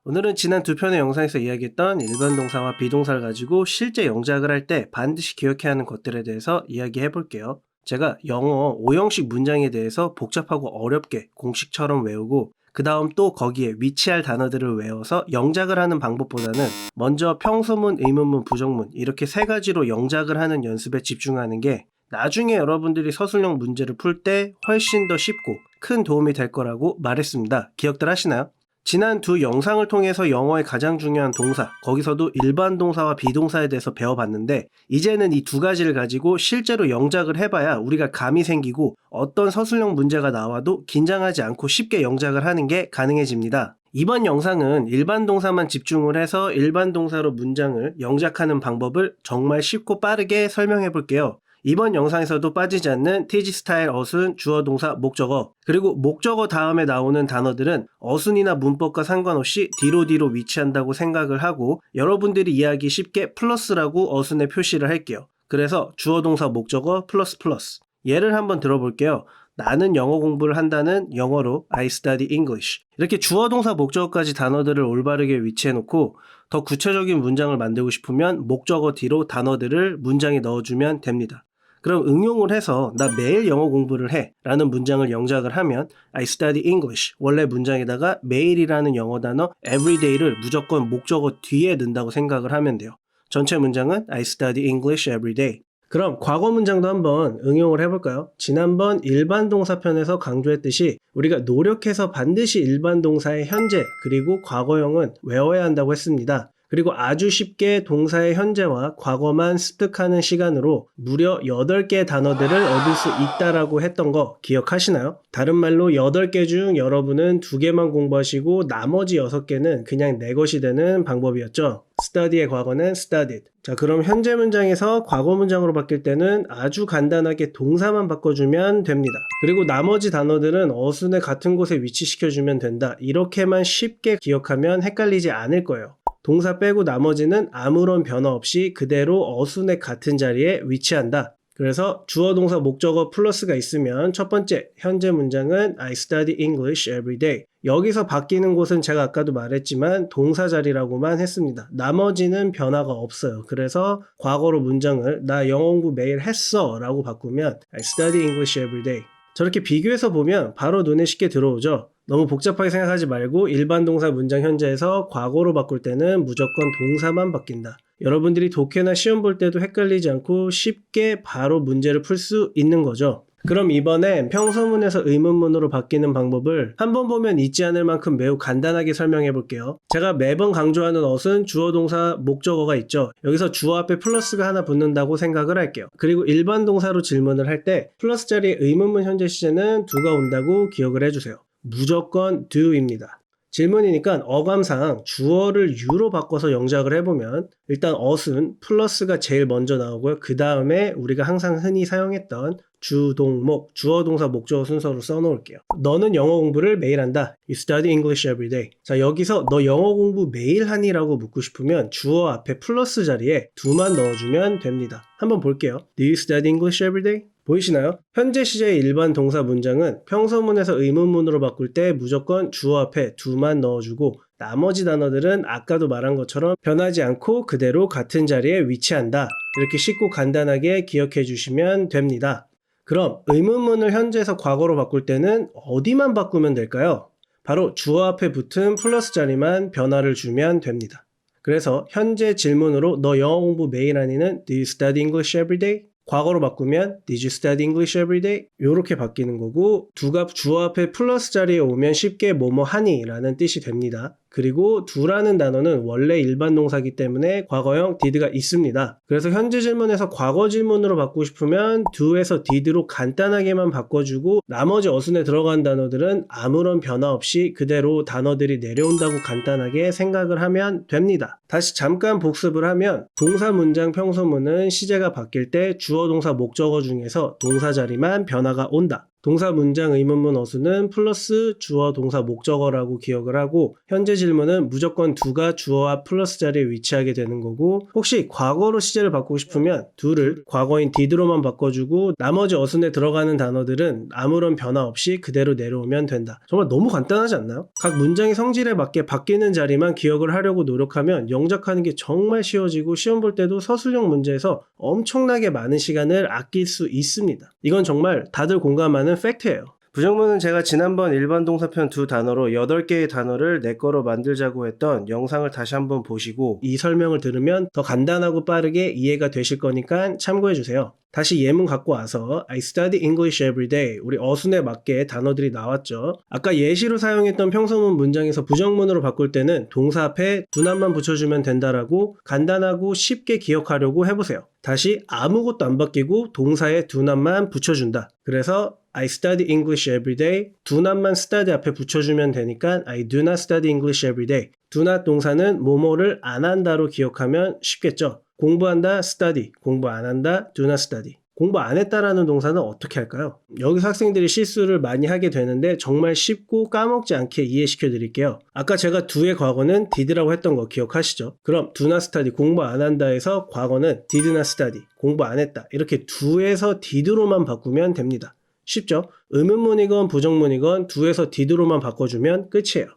오늘은 지난 두 편의 영상에서 이야기했던 일반 동사와 비동사를 가지고 실제 영작을 할 때 반드시 기억해야 하는 것들에 대해서 이야기해 볼게요. 제가 영어 5형식 문장에 대해서 복잡하고 어렵게 공식처럼 외우고 그 다음 또 거기에 위치할 단어들을 외워서 영작을 하는 방법보다는 먼저 평소문, 의문문, 부정문 이렇게 세 가지로 영작을 하는 연습에 집중하는 게 나중에 여러분들이 서술형 문제를 풀 때 훨씬 더 쉽고 큰 도움이 될 거라고 말했습니다. 기억들 하시나요? 지난 두 영상을 통해서 영어의 가장 중요한 동사, 거기서도 일반 동사와 비동사에 대해서 배워봤는데 이제는 이 두 가지를 가지고 실제로 영작을 해봐야 우리가 감이 생기고 어떤 서술형 문제가 나와도 긴장하지 않고 쉽게 영작을 하는 게 가능해집니다. 이번 영상은 일반 동사만 집중을 해서 일반 동사로 문장을 영작하는 방법을 정말 쉽고 빠르게 설명해 볼게요. 이번 영상에서도 빠지지 않는 TG 스타일 어순, 주어, 동사, 목적어 그리고 목적어 다음에 나오는 단어들은 어순이나 문법과 상관없이 뒤로 위치한다고 생각을 하고 여러분들이 이해하기 쉽게 플러스라고 어순에 표시를 할게요. 그래서 주어, 동사, 목적어 플러스 플러스. 예를 한번 들어볼게요. 나는 영어 공부를 한다는 영어로 I study English. 이렇게 주어, 동사, 목적어까지 단어들을 올바르게 위치해놓고 더 구체적인 문장을 만들고 싶으면 목적어 뒤로 단어들을 문장에 넣어주면 됩니다. 그럼 응용을 해서 나 매일 영어 공부를 해 라는 문장을 영작을 하면 I study English 원래 문장에다가 매일이라는 영어 단어 everyday를 무조건 목적어 뒤에 넣는다고 생각을 하면 돼요. 전체 문장은 I study English every day. 그럼 과거 문장도 한번 응용을 해볼까요? 지난번 일반 동사 편에서 강조했듯이 우리가 노력해서 반드시 일반 동사의 현재 그리고 과거형은 외워야 한다고 했습니다. 그리고 아주 쉽게 동사의 현재와 과거만 습득하는 시간으로 무려 8개의 단어들을 얻을 수 있다라고 했던 거 기억하시나요? 다른 말로 8개 중 여러분은 2개만 공부하시고 나머지 6개는 그냥 내 것이 되는 방법이었죠. study의 과거는 studied. 자, 그럼 현재 문장에서 과거 문장으로 바뀔 때는 아주 간단하게 동사만 바꿔주면 됩니다. 그리고 나머지 단어들은 어순의 같은 곳에 위치시켜주면 된다. 이렇게만 쉽게 기억하면 헷갈리지 않을 거예요. 동사 빼고 나머지는 아무런 변화 없이 그대로 어순의 같은 자리에 위치한다. 그래서 주어, 동사, 목적어 플러스가 있으면 첫 번째 현재 문장은 I study English every day. 여기서 바뀌는 곳은 제가 아까도 말했지만 동사 자리라고만 했습니다. 나머지는 변화가 없어요. 그래서 과거로 문장을 나 영어 공부 매일 했어 라고 바꾸면 I study English every day. 저렇게 비교해서 보면 바로 눈에 쉽게 들어오죠. 너무 복잡하게 생각하지 말고 일반 동사 문장 현재에서 과거로 바꿀 때는 무조건 동사만 바뀐다. 여러분들이 독해나 시험 볼 때도 헷갈리지 않고 쉽게 바로 문제를 풀 수 있는 거죠. 그럼 이번엔 평소문에서 의문문으로 바뀌는 방법을 한 번 보면 잊지 않을 만큼 매우 간단하게 설명해 볼게요. 제가 매번 강조하는 어순 주어, 동사, 목적어가 있죠. 여기서 주어 앞에 플러스가 하나 붙는다고 생각을 할게요. 그리고 일반 동사로 질문을 할 때 플러스 자리에 의문문 현재 시제는 do가 온다고 기억을 해주세요. 무조건 do입니다. 질문이니까 어감상 주어를 you로 바꿔서 영작을 해보면 일단 어순 플러스가 제일 먼저 나오고요. 그 다음에 우리가 항상 흔히 사용했던 주, 동, 목, 주어, 동사, 목적어 순서로 써놓을게요. 너는 영어 공부를 매일 한다. You study English every day. 자, 여기서 너 영어 공부 매일 하니? 라고 묻고 싶으면 주어 앞에 플러스 자리에 do만 넣어주면 됩니다. 한번 볼게요. Do you study English every day? 보이시나요? 현재 시제의 일반 동사 문장은 평서문에서 의문문으로 바꿀 때 무조건 주어 앞에 do만 넣어주고 나머지 단어들은 아까도 말한 것처럼 변하지 않고 그대로 같은 자리에 위치한다. 이렇게 쉽고 간단하게 기억해 주시면 됩니다. 그럼 의문문을 현재에서 과거로 바꿀 때는 어디만 바꾸면 될까요? 바로 주어 앞에 붙은 플러스 자리만 변화를 주면 됩니다. 그래서 현재 질문으로 너 영어 공부 매일 하니는 Do you study English every day? 과거로 바꾸면 Did you study English every day? 이렇게 바뀌는 거고 do가 주어 앞에 플러스 자리에 오면 쉽게 뭐뭐 하니? 라는 뜻이 됩니다. 그리고 do라는 단어는 원래 일반 동사이기 때문에 과거형 did가 있습니다. 그래서 현재 질문에서 과거 질문으로 바꾸고 싶으면 do에서 did로 간단하게만 바꿔주고 나머지 어순에 들어간 단어들은 아무런 변화 없이 그대로 단어들이 내려온다고 간단하게 생각을 하면 됩니다. 다시 잠깐 복습을 하면 동사 문장 평소문은 시제가 바뀔 때 주어 동사 목적어 중에서 동사 자리만 변화가 온다. 동사 문장 의문문 어수는 플러스 주어 동사 목적어라고 기억을 하고 현재 질문은 무조건 두가 주어와 플러스 자리에 위치하게 되는 거고 혹시 과거로 시제를 바꾸고 싶으면 do를 과거인 did로만 바꿔주고 나머지 어순에 들어가는 단어들은 아무런 변화 없이 그대로 내려오면 된다. 정말 너무 간단하지 않나요? 각 문장의 성질에 맞게 바뀌는 자리만 기억을 하려고 노력하면 영작하는 게 정말 쉬워지고 시험 볼 때도 서술형 문제에서 엄청나게 많은 시간을 아낄 수 있습니다. 이건 정말 다들 공감하는 팩트예요. 부정문은 제가 지난번 일반 동사편 두 단어로 8개의 단어를 내 거로 만들자고 했던 영상을 다시 한번 보시고 이 설명을 들으면 더 간단하고 빠르게 이해가 되실 거니까 참고해주세요. 다시 예문 갖고 와서 I study English every day. 우리 어순에 맞게 단어들이 나왔죠. 아까 예시로 사용했던 평서문 문장에서 부정문으로 바꿀 때는 동사 앞에 doNot만 붙여주면 된다라고 간단하고 쉽게 기억하려고 해보세요. 다시 아무것도 안 바뀌고 동사에 doNot만 붙여준다. 그래서 I study English every day. do not만 study 앞에 붙여주면 되니까 I do not study English every day. do not 동사는 뭐뭐를 안 한다로 기억하면 쉽겠죠. 공부한다, study. 공부 안 한다, do not study. 공부 안 했다라는 동사는 어떻게 할까요? 여기서 학생들이 실수를 많이 하게 되는데 정말 쉽고 까먹지 않게 이해시켜 드릴게요. 아까 제가 do의 과거는 did라고 했던 거 기억하시죠? 그럼 do not study, 공부 안 한다에서 과거는 did not study, 공부 안 했다. 이렇게 do에서 did로만 바꾸면 됩니다. 쉽죠? 의문문이건 부정문이건 do에서 did로만 바꿔주면 끝이에요.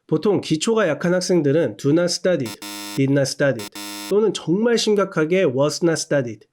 보통 기초가 약한 학생들은 do not studied, did not studied 또는 정말 심각하게 was not studied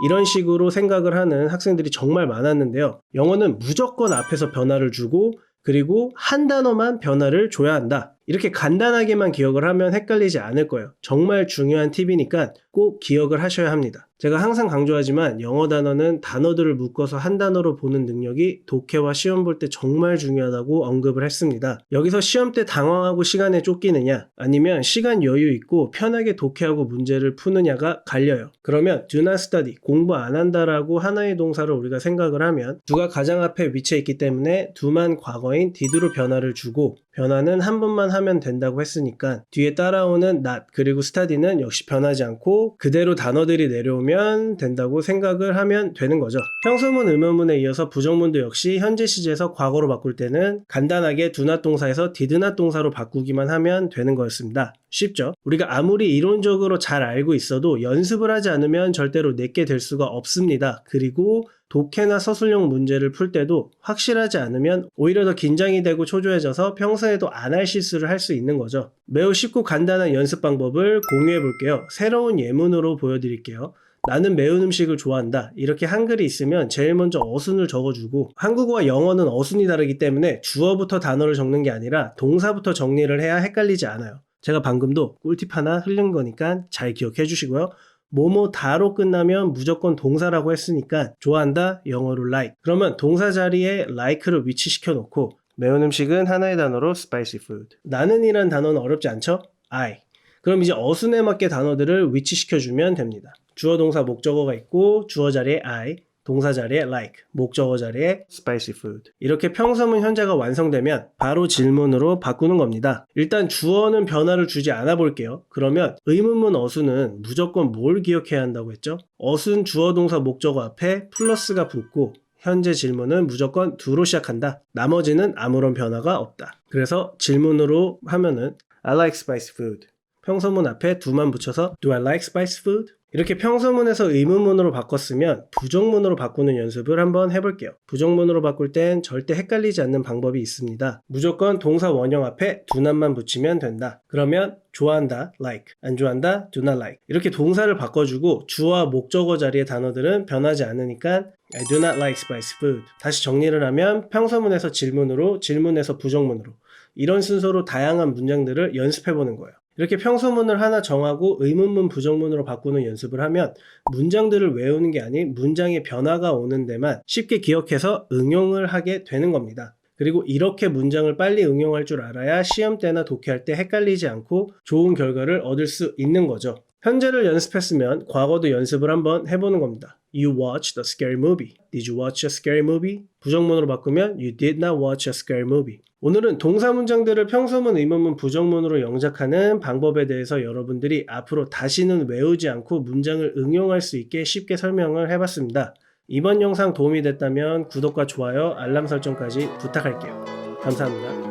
이런 식으로 생각을 하는 학생들이 정말 많았는데요. 영어는 무조건 앞에서 변화를 주고 그리고 한 단어만 변화를 줘야 한다. 이렇게 간단하게만 기억을 하면 헷갈리지 않을 거예요. 정말 중요한 팁이니까 꼭 기억을 하셔야 합니다. 제가 항상 강조하지만 영어 단어는 단어들을 묶어서 한 단어로 보는 능력이 독해와 시험 볼 때 정말 중요하다고 언급을 했습니다. 여기서 시험 때 당황하고 시간에 쫓기느냐 아니면 시간 여유 있고 편하게 독해하고 문제를 푸느냐가 갈려요. 그러면 do not study, 공부 안 한다라고 하나의 동사를 우리가 생각을 하면 do가 가장 앞에 위치해 있기 때문에 do만 과거인 did로 변화를 주고 변화는 한 번만 하면 된다고 했으니까 뒤에 따라오는 not 그리고 study는 역시 변하지 않고 그대로 단어들이 내려오면 된다고 생각을 하면 되는 거죠. 평소문, 의문문에 이어서 부정문도 역시 현재 시제에서 과거로 바꿀 때는 간단하게 do not 동사에서 did not 동사로 바꾸기만 하면 되는 거였습니다. 쉽죠? 우리가 아무리 이론적으로 잘 알고 있어도 연습을 하지 않으면 절대로 내게 될 수가 없습니다. 그리고 독해나 서술형 문제를 풀 때도 확실하지 않으면 오히려 더 긴장이 되고 초조해져서 평소에도 안 할 실수를 할 수 있는 거죠. 매우 쉽고 간단한 연습 방법을 공유해 볼게요. 새로운 예문으로 보여드릴게요. 나는 매운 음식을 좋아한다. 이렇게 한글이 있으면 제일 먼저 어순을 적어주고 한국어와 영어는 어순이 다르기 때문에 주어부터 단어를 적는 게 아니라 동사부터 정리를 해야 헷갈리지 않아요. 제가 방금도 꿀팁 하나 흘린 거니까 잘 기억해 주시고요. 뭐뭐 다로 끝나면 무조건 동사라고 했으니까 좋아한다 영어로 like 그러면 동사 자리에 like를 위치시켜 놓고 매운 음식은 하나의 단어로 spicy food 나는 이란 단어는 어렵지 않죠? I 그럼 이제 어순에 맞게 단어들을 위치시켜 주면 됩니다. 주어 동사 목적어가 있고 주어 자리에 I 동사 자리에 like, 목적어 자리에 spicy food. 이렇게 평서문 현재가 완성되면 바로 질문으로 바꾸는 겁니다. 일단 주어는 변화를 주지 않아 볼게요. 그러면 의문문 어순은 무조건 뭘 기억해야 한다고 했죠? 어순 주어 동사 목적어 앞에 플러스가 붙고 현재 질문은 무조건 do로 시작한다. 나머지는 아무런 변화가 없다. 그래서 질문으로 하면은 I like spicy food. 평서문 앞에 do만 붙여서 Do I like spicy food? 이렇게 평서문에서 의문문으로 바꿨으면 부정문으로 바꾸는 연습을 한번 해볼게요. 부정문으로 바꿀 땐 절대 헷갈리지 않는 방법이 있습니다. 무조건 동사 원형 앞에 do not만 붙이면 된다. 그러면 좋아한다, like, 안 좋아한다, do not like. 이렇게 동사를 바꿔주고 주어와 목적어 자리의 단어들은 변하지 않으니까 I do not like spicy food. 다시 정리를 하면 평서문에서 질문으로, 질문에서 부정문으로 이런 순서로 다양한 문장들을 연습해보는 거예요. 이렇게 평소문을 하나 정하고 의문문, 부정문으로 바꾸는 연습을 하면 문장들을 외우는 게 아닌 문장의 변화가 오는 데만 쉽게 기억해서 응용을 하게 되는 겁니다. 그리고 이렇게 문장을 빨리 응용할 줄 알아야 시험 때나 독해할 때 헷갈리지 않고 좋은 결과를 얻을 수 있는 거죠. 현재를 연습했으면 과거도 연습을 한번 해보는 겁니다. You watched a scary movie. Did you watch a scary movie? 부정문으로 바꾸면 You did not watch a scary movie. 오늘은 동사 문장들을 평소문, 의문문, 부정문으로 영작하는 방법에 대해서 여러분들이 앞으로 다시는 외우지 않고 문장을 응용할 수 있게 쉽게 설명을 해봤습니다. 이번 영상 도움이 됐다면 구독과 좋아요, 알람 설정까지 부탁할게요. 감사합니다.